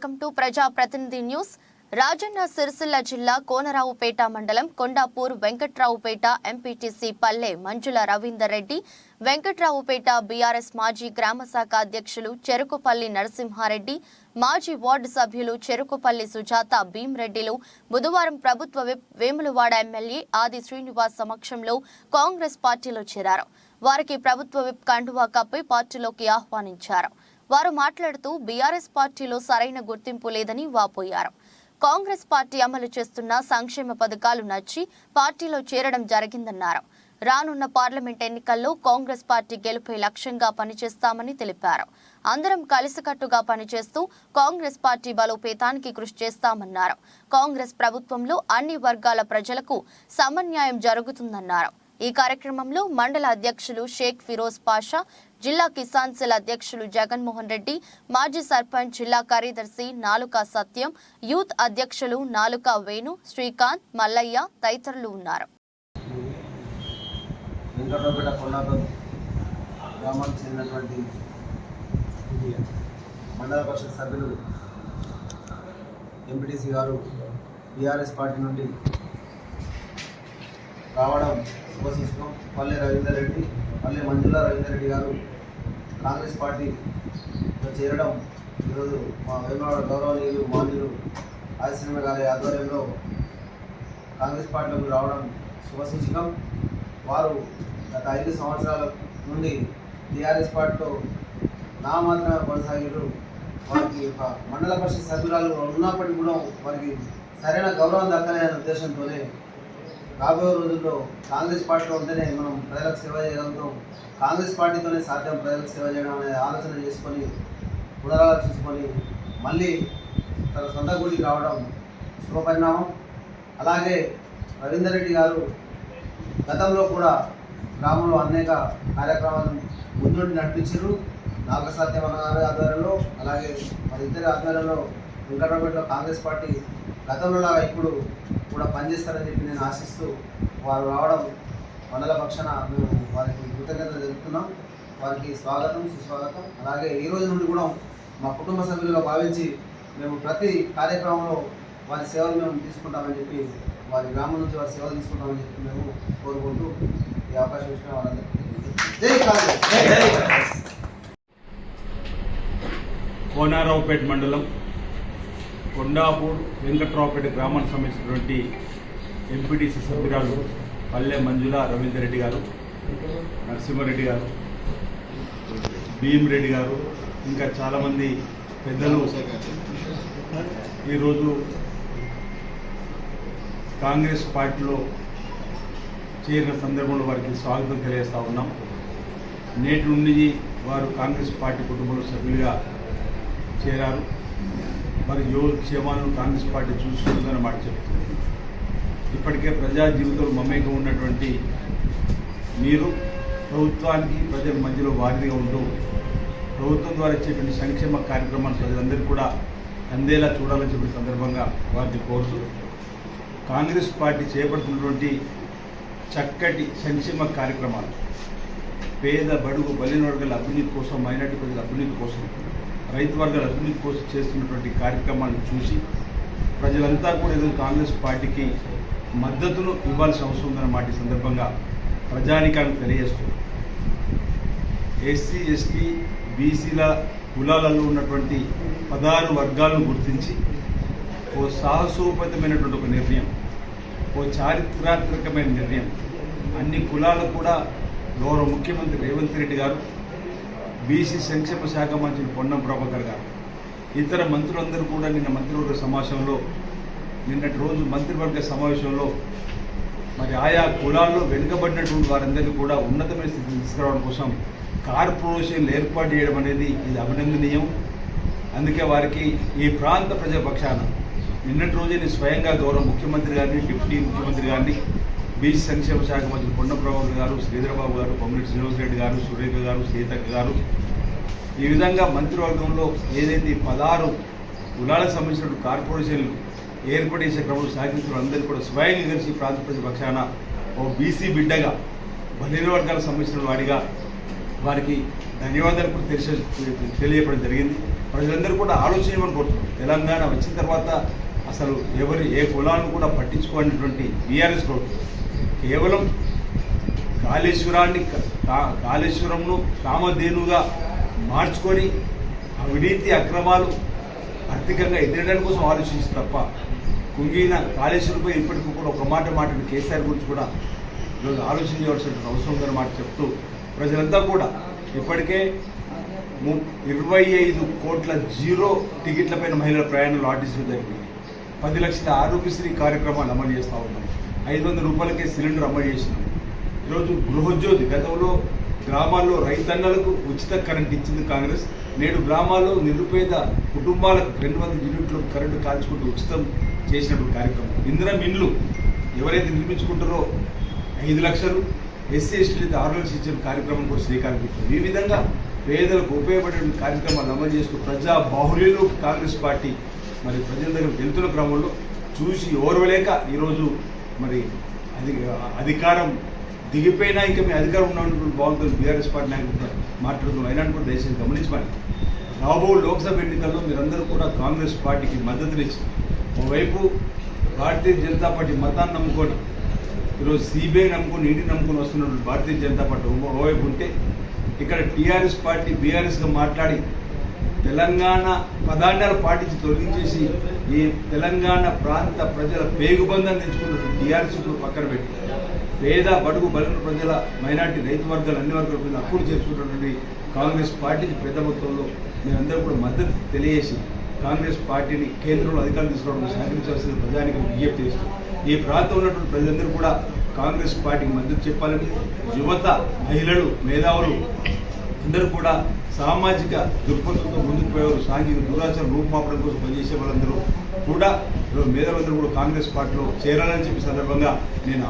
Welcome to ప్రజా ప్రతినిధి news. Rajanna Sircilla జిల్లా కోనరావుపేట మండలం కొండాపూర్ వెంకట్రావుపేట ఎంపీటీసీ పల్లె మంజుల రవీందర్ రెడ్డి, వెంకట్రావుపేట బీఆర్ఎస్ మాజీ గ్రామ శాఖ అధ్యక్షులు చెరుకుపల్లి నరసింహారెడ్డి, మాజీ వార్డు సభ్యులు చెరుకుపల్లి సుజాత భీమ్రెడ్డిలు బుధవారం ప్రభుత్వ విప్ వేములవాడ ఎమ్మెల్యే ఆది శ్రీనివాస్ సమక్షంలో కాంగ్రెస్ పార్టీలో చేరారు. వారికి ప్రభుత్వ విప్ కండువా కప్పి పార్టీలోకి ఆహ్వానించారు. వారు మాట్లాడుతూ బీఆర్ఎస్ పార్టీలో సరైన గుర్తింపు లేదని వాపోయారు. కాంగ్రెస్ పార్టీ అమలు చేస్తున్న సంక్షేమ పథకాలు నచ్చి పార్టీలో చేరడం జరిగిందన్నారు. రానున్న పార్లమెంట్ ఎన్నికల్లో కాంగ్రెస్ పార్టీ గెలుపే లక్ష్యంగా పనిచేస్తామని తెలిపారు. అందరం కలిసికట్టుగా పనిచేస్తూ కాంగ్రెస్ పార్టీ బలోపేతానికి కృషి చేస్తామన్నారు. కాంగ్రెస్ ప్రభుత్వంలో అన్ని వర్గాల ప్రజలకు సమన్యాయం జరుగుతుందన్నారు. ఈ కార్యక్రమంలో మండల అధ్యక్షులు షేక్ ఫిరోజ్ పాషా, జిల్లా కిసాన్ సెల్ అధ్యక్షులు జగన్మోహన్ రెడ్డి, మాజీ సర్పంచ్ జిల్లా కార్యదర్శి నాలుక సత్యం, యూత్ అధ్యక్షులు నాలుక వేణు, శ్రీకాంత్, మల్లయ్య తదితరులు ఉన్నారు. మండల పరిషత్ సభ్యులు ఎంపీటీసీ గారు బీఆర్ఎస్ పార్టీ నుండి రావడం శుభసూచకం. పల్లె రవీందర్ రెడ్డి, పల్లె మంజుల రవీందర్ రెడ్డి గారు కాంగ్రెస్ పార్టీలో చేరడం ఈరోజు మా వేములవాడ గౌరవనీయులు మాన్యులు ఆదిశ్రీమ గారి ఆధ్వర్యంలో కాంగ్రెస్ పార్టీలోకి రావడం శుభసూచకం. వారు గత 5 సంవత్సరాల నుండి టీఆర్ఎస్ పార్టీలో నామాత్రమే కొనసాగారు. వారికి ఒక మండల పరిషత్ సభ్యురాలు ఉన్నప్పటికీ కూడా వారికి సరైన గౌరవం దక్కలేని ఉద్దేశంతోనే రాబోయే రోజుల్లో కాంగ్రెస్ పార్టీలో ఉంటేనే మనం ప్రజలకు సేవ చేయగలుగుతాం, కాంగ్రెస్ పార్టీతోనే సాధ్యం ప్రజలకు సేవ చేయడం అనే ఆలోచన చేసుకొని పునరాలోచించుకొని మళ్ళీ తన సొంత గుడికి రావడం శుభపరిణామం. అలాగే రవీందర్ రెడ్డి గారు గతంలో కూడా గ్రామంలో అనేక కార్యక్రమాలను ముందుండి నడిపించారు. నాగ సత్యమన్న గారి ఆధ్వర్యంలో, అలాగే మరి ఇద్దరి ఆధ్వర్యంలో వెంకటరావుపేటలో కాంగ్రెస్ పార్టీ గతంలో ఇప్పుడు కూడా పనిచేస్తారని చెప్పి నేను ఆశిస్తూ వారు రావడం మండల పక్షాన మేము వారికి కృతజ్ఞతలు తెలుపుతున్నాం. వారికి స్వాగతం, సుస్వాగతం. అలాగే ఈ రోజు నుండి కూడా మా కుటుంబ సభ్యులుగా భావించి మేము ప్రతి కార్యక్రమంలో వారి సేవలు మేము తీసుకుంటామని చెప్పి, వారి గ్రామం నుంచి వారి సేవలు తీసుకుంటామని చెప్పి మేము కోరుకుంటూ ఈ అవకాశం ఇచ్చిన వాళ్ళందరికీ జై కాంగ్రెస్. కోనరావుపేట మండలం కొండాపూర్ వెంకట్రావుపేట గ్రామానికి సంబంధించినటువంటి ఎంపీటీసీ సభ్యురాలు పల్లె మంజుల రవీందర్ రెడ్డి గారు, నరసింహారెడ్డి గారు, భీమ్రెడ్డి గారు, ఇంకా చాలామంది పెద్దలు ఈరోజు కాంగ్రెస్ పార్టీలో చేరిన సందర్భంలో వారికి స్వాగతం తెలియజేస్తూ ఉన్నాం. నేటి నుండి వారు కాంగ్రెస్ పార్టీ కుటుంబంలో సభ్యులుగా చేరారు. మరి యోగక్షేమాలను కాంగ్రెస్ పార్టీ చూసుకుంటుందని మాట చెప్తుంది. ఇప్పటికే ప్రజా జీవితంలో మమేకం ఉన్నటువంటి మీరు ప్రభుత్వానికి ప్రజల మధ్యలో వారిగా ఉంటూ ప్రభుత్వం ద్వారా ఇచ్చేటువంటి సంక్షేమ కార్యక్రమాలు ప్రజలందరికీ కూడా అందేలా చూడాలని చెప్పిన సందర్భంగా వారిని కోరుతూ కాంగ్రెస్ పార్టీ చేపడుతున్నటువంటి చక్కటి సంక్షేమ కార్యక్రమాలు పేద బడుగు బలిన వర్గాల అభివృద్ధి కోసం, మైనార్టీ ప్రజల అభివృద్ధి కోసం, రైతు వర్గాల అభివృద్ధి కోసం చేస్తున్నటువంటి కార్యక్రమాలను చూసి ప్రజలంతా కూడా ఈరోజు కాంగ్రెస్ పార్టీకి మద్దతును ఇవ్వాల్సిన అవసరం ఉందన్న మాట ఈ సందర్భంగా ప్రజానికానికి తెలియజేస్తుంది. ఎస్సీ, ఎస్టీ, బీసీల కులాలలో ఉన్నటువంటి 16 వర్గాలను గుర్తించి ఓ సాహసోపేతమైనటువంటి ఒక నిర్ణయం, ఓ చారిత్రాత్మకమైన నిర్ణయం. అన్ని కులాలకు కూడా గౌరవ ముఖ్యమంత్రి రేవంత్ రెడ్డి గారు, బీసీ సంక్షేమ శాఖ మంత్రి పొన్నం ప్రభాకర్ గారు, ఇతర మంత్రులందరూ కూడా నిన్న మంత్రివర్గ సమావేశంలో, నిన్నటి రోజు మంత్రివర్గ సమావేశంలో మరి ఆయా కులాల్లో వెనుకబడినటువంటి వారందరినీ కూడా ఉన్నతమైన స్థితిని తీసుకురావడం కోసం కార్పొరేషన్లు ఏర్పాటు చేయడం అనేది ఇది అభినందనీయం. అందుకే వారికి ఈ ప్రాంత ప్రజల పక్షాన నిన్నటి రోజు నేను స్వయంగా గౌరవ ముఖ్యమంత్రి గారిని, డిప్యూటీ ముఖ్యమంత్రి గారిని, బీసీ సంక్షేమ శాఖ మంత్రి పొన్నం ప్రభాకర్ గారు, శ్రీధరబాబు గారు, పొంగులేటి శ్రీనివాసరెడ్డి గారు, సురేఖ గారు, సీతక్క గారు, ఈ విధంగా మంత్రివర్గంలో ఏదైతే 16 కులాలకు సంబంధించిన కార్పొరేషన్లు ఏర్పాటు చేసే క్రమంలో సహకరించిన అందరికీ కూడా స్వయంగా కలిసి ప్రాంత ప్రజల పక్షాన ఓ బీసీ బిడ్డగా, బలిన వర్గాలకు సంబంధించిన వాడిగా వారికి ధన్యవాదాలు కూడా తెలియజేయడం జరిగింది. ప్రజలందరూ కూడా ఆలోచించమని కోరుతున్నారు. తెలంగాణ వచ్చిన తర్వాత అసలు ఏ కులాలను కూడా పట్టించుకోనటువంటి బీఆర్ఎస్ ప్రభుత్వం కేవలం కాళేశ్వరంను కామధేనుగా మార్చుకొని అవినీతి అక్రమాలు ఆర్థికంగా ఎదిరడానికి కోసం ఆలోచిస్తుంది తప్ప కుంగిన కాళేశ్వరంపై ఇప్పటికీ కూడా ఒక మాట్లాడి కేసీఆర్ గురించి కూడా ఈరోజు ఆలోచించవలసిన అవసరం ఉందన్న మాట చెప్తూ ప్రజలంతా కూడా ఇప్పటికే 25 కోట్ల జీరో టికెట్లపైన మహిళల ప్రయాణాలు ఆర్టీసీలో జరిగింది. 10 లక్షల ఆరోగ్యశ్రీ కార్యక్రమాలు అమలు చేస్తూ ఉన్నాం. 500 రూపాయలకే సిలిండర్ అమలు చేసినాం. ఈరోజు గృహజ్యోతి గతంలో గ్రామాల్లో రైతన్నలకు ఉచిత కరెంట్ ఇచ్చింది కాంగ్రెస్. నేడు గ్రామాల్లో నిరుపేద కుటుంబాలకు 200 యూనిట్లు కరెంటు కాల్చుకుంటూ ఉచితం చేసినటువంటి కార్యక్రమం. ఇందిరా మిన్లు ఎవరైతే నిర్మించుకుంటారో 5 లక్షలు, ఎస్సీ ఎస్టీలైతే 6 లక్షలు ఇచ్చిన కార్యక్రమం కూడా శ్రీకారం చుట్టింది. ఈ విధంగా పేదలకు ఉపయోగపడే కార్యక్రమాలు అమలు చేస్తూ ప్రజా బాహుళ్యంలో కాంగ్రెస్ పార్టీ మరి ప్రజల దగ్గర వెళ్తున్న క్రమంలో చూసి ఓర్వలేక ఈరోజు మరి అధికారం దిగిపోయినా ఇంకా మీ అధికారం ఉన్నటువంటి బాగుంటుంది బీఆర్ఎస్ పార్టీ నాయకులు మాట్లాడుతున్నాం. అయినా కూడా దయచేసి గమనించమని రాబో లోక్సభ ఎన్నికల్లో మీరందరూ కూడా కాంగ్రెస్ పార్టీకి మద్దతునిచ్చి ఓవైపు భారతీయ జనతా పార్టీ మతాన్ని నమ్ముకొని ఈరోజు సిబిఐ నమ్ముకొని ఈడీ నమ్ముకొని వస్తున్నటువంటి భారతీయ జనతా పార్టీ ఓవైపు ఉంటే ఇక్కడ టీఆర్ఎస్ పార్టీ బీఆర్ఎస్గా మాట్లాడి తెలంగాణ పదార్థాలు పాటించి తొలగించేసి ఈ తెలంగాణ ప్రాంత ప్రజల పేగుబంధాన్ని తెచ్చుకున్నటువంటి టీఆర్ఎస్ పక్కన పెట్టి పేద బడుగు బలిన ప్రజల మైనార్టీ రైతు వర్గాలు అన్ని వర్గాల ప్రజలు హక్కులు చేర్చుకున్నటువంటి కాంగ్రెస్ పార్టీకి పెద్ద మొత్తంలో మీరందరూ కూడా మద్దతు తెలియజేసి కాంగ్రెస్ పార్టీని కేంద్రంలో అధికారులు తీసుకోవడం సహకరించాల్సిన ప్రజానికి విజ్ఞప్తి చేస్తూ ఈ ప్రాంతంలో ఉన్నటువంటి ప్రజలందరూ కూడా కాంగ్రెస్ పార్టీకి మద్దతు చెప్పాలని యువత, మహిళలు, మేధావులు అందరూ కూడా సామాజిక దృక్పథంతో ముందుకు పోయేవారు, సాంఘిక దురాచారం రూపుమాపడం కోసం పనిచేసే వాళ్ళందరూ కూడా మేధావులందరూ కూడా కాంగ్రెస్ పార్టీలో చేరాలని చెప్పి సందర్భంగా నేను